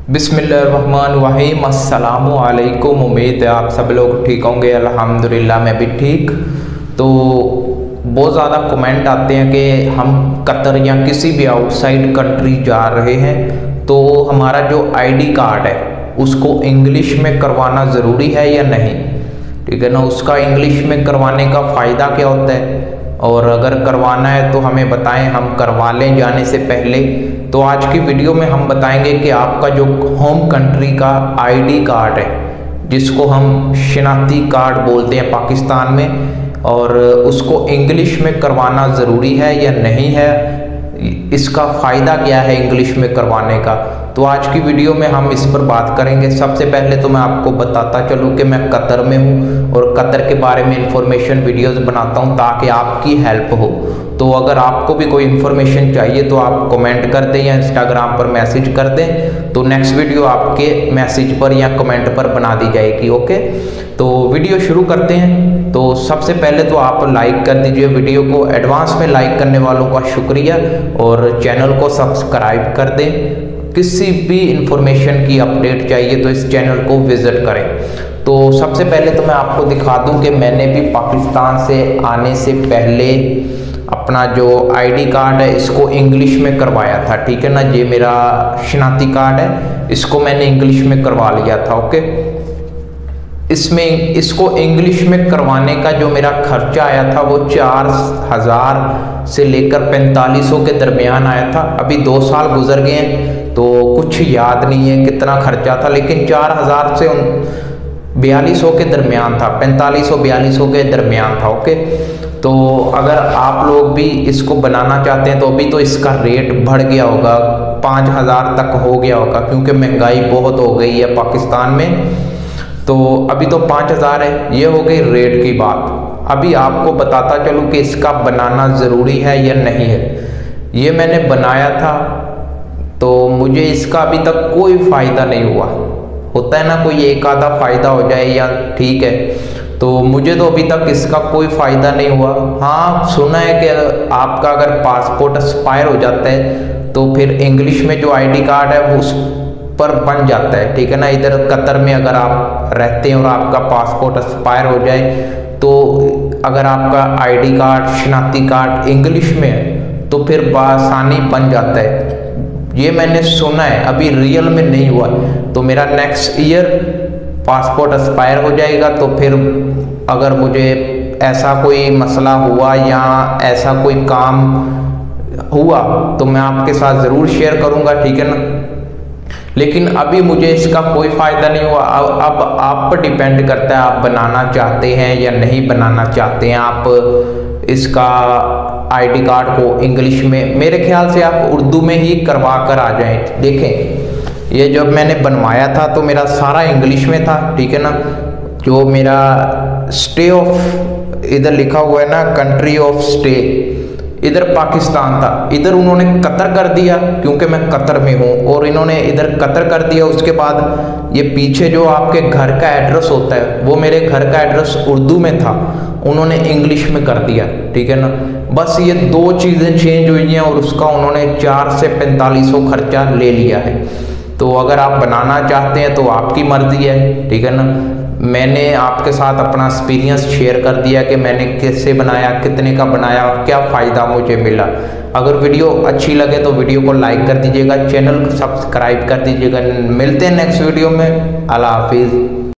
बिस्मिल्लाहिर्रहमानिर्रहीम। अस्सलामु अलैकुम। उम्मीद है आप सब लोग ठीक होंगे। अल्हम्दुलिल्लाह मैं भी ठीक। तो बहुत ज़्यादा कमेंट आते हैं कि हम कतर या किसी भी आउटसाइड कंट्री जा रहे हैं तो हमारा जो आईडी कार्ड है उसको इंग्लिश में करवाना ज़रूरी है या नहीं, ठीक है ना। उसका इंग्लिश में करवाने का फ़ायदा क्या होता है, और अगर करवाना है तो हमें बताएं, हम करवा लें जाने से पहले। तो आज की वीडियो में हम बताएंगे कि आपका जो होम कंट्री का आईडी कार्ड है, जिसको हम शिनाख्ती कार्ड बोलते हैं पाकिस्तान में, और उसको इंग्लिश में करवाना ज़रूरी है या नहीं है, इसका फ़ायदा क्या है इंग्लिश में करवाने का। तो आज की वीडियो में हम इस पर बात करेंगे। सबसे पहले तो मैं आपको बताता चलूँ कि मैं कतर में हूँ और कतर के बारे में इंफॉर्मेशन वीडियोस बनाता हूँ ताकि आपकी हेल्प हो। तो अगर आपको भी कोई इन्फॉर्मेशन चाहिए तो आप कमेंट कर दें या इंस्टाग्राम पर मैसेज कर दें, तो नेक्स्ट वीडियो आपके मैसेज पर या कमेंट पर बना दी जाएगी। ओके, तो वीडियो शुरू करते हैं। तो सबसे पहले तो आप लाइक कर दीजिए वीडियो को, एडवांस में लाइक करने वालों का शुक्रिया, और चैनल को सब्सक्राइब कर दें। किसी भी इंफॉर्मेशन की अपडेट चाहिए तो इस चैनल को विजिट करें। तो सबसे पहले तो मैं आपको दिखा दूं कि मैंने भी पाकिस्तान से आने से पहले अपना जो आईडी कार्ड है इसको इंग्लिश में करवाया था, ठीक है ना। ये मेरा शिनाख्ती कार्ड है, इसको मैंने इंग्लिश में करवा लिया था। ओके, इसमें इसको इंग्लिश में करवाने का जो मेरा खर्चा आया था वो 4000 से लेकर 4500 के दरमियान आया था। अभी 2 साल गुजर गए हैं तो कुछ याद नहीं है कितना खर्चा था, लेकिन 4000 से 4200 के दरमियान था, 4500-4200 के दरमियान था। ओके, तो अगर आप लोग भी इसको बनाना चाहते हैं तो अभी तो इसका रेट बढ़ गया होगा, 5000 तक हो गया होगा, क्योंकि महंगाई बहुत हो गई है पाकिस्तान में। तो अभी तो 5000 है। ये हो गई रेट की बात। अभी आपको बताता चलूँ कि इसका बनाना ज़रूरी है या नहीं है। ये मैंने बनाया था तो मुझे इसका अभी तक कोई फ़ायदा नहीं हुआ। होता है ना, कोई एक आधा फ़ायदा हो जाए या ठीक है, तो मुझे तो अभी तक इसका कोई फ़ायदा नहीं हुआ। हाँ, सुना है कि आपका अगर पासपोर्ट एक्सपायर हो जाता है तो फिर इंग्लिश में जो आईडी कार्ड है वो उस पर बन जाता है, ठीक है ना। इधर कतर में अगर आप रहते हैं और आपका पासपोर्ट एक्सपायर हो जाए तो अगर आपका आईडी कार्ड शिनाख्ती कार्ड इंग्लिश में है तो फिर बआसानी बन जाता है। ये मैंने सुना है, अभी रियल में नहीं हुआ। तो मेरा नेक्स्ट ईयर पासपोर्ट एक्सपायर हो जाएगा, तो फिर अगर मुझे ऐसा कोई मसला हुआ या ऐसा कोई काम हुआ तो मैं आपके साथ ज़रूर शेयर करूँगा, ठीक है ना। लेकिन अभी मुझे इसका कोई फ़ायदा नहीं हुआ। अब आप पर डिपेंड करता है आप बनाना चाहते हैं या नहीं बनाना चाहते हैं। आप इसका आईडी कार्ड को इंग्लिश में, मेरे ख्याल से आप उर्दू में ही करवा कर आ जाएं। देखें, ये जब मैंने बनवाया था तो मेरा सारा इंग्लिश में था, ठीक है ना। जो मेरा स्टे ऑफ इधर लिखा हुआ है ना, कंट्री ऑफ स्टे, इधर पाकिस्तान था, इधर उन्होंने कतर कर दिया क्योंकि मैं कतर में हूँ, और इन्होंने इधर कतर कर दिया। उसके बाद ये पीछे जो आपके घर का एड्रेस होता है वो मेरे घर का एड्रेस उर्दू में था, उन्होंने इंग्लिश में कर दिया, ठीक है ना। बस ये 2 चीज़ें चेंज हुई हैं और उसका उन्होंने 4 से 4500 खर्चा ले लिया है। तो अगर आप बनाना चाहते हैं तो आपकी मर्ज़ी है, ठीक है ना। मैंने आपके साथ अपना एक्सपीरियंस शेयर कर दिया कि मैंने कैसे बनाया, कितने का बनाया, क्या फ़ायदा मुझे मिला। अगर वीडियो अच्छी लगे तो वीडियो को लाइक कर दीजिएगा, चैनल को सब्सक्राइब कर दीजिएगा। मिलते हैं नेक्स्ट वीडियो में। अल्लाह हाफिज़।